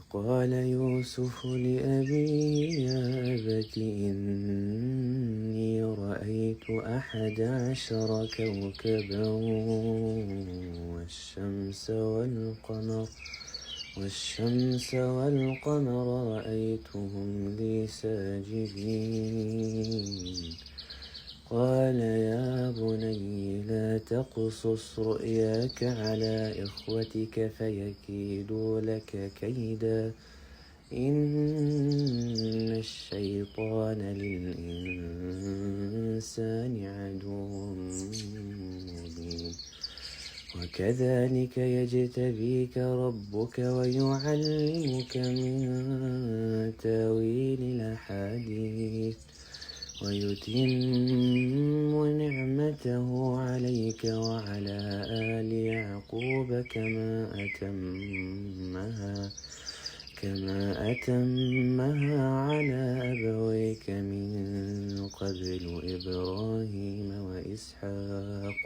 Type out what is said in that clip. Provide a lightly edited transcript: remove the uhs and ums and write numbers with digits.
قال يوسف لأبيه يا أبت إني رأيت 11 كوكبا والشمس والقمر رأيتهم لي ساجدين. قال يا بني لا تقصص رؤياك على إخوتك فيكيدوا لك كيدا إن الشيطان للإنسان عدو مبين. وكذلك يجتبيك ربك ويعلمك من تاويل الأحاديث ويتم نعمته عليك وعلى آل يعقوب كما أتمها على أبويك من قبل إبراهيم وإسحاق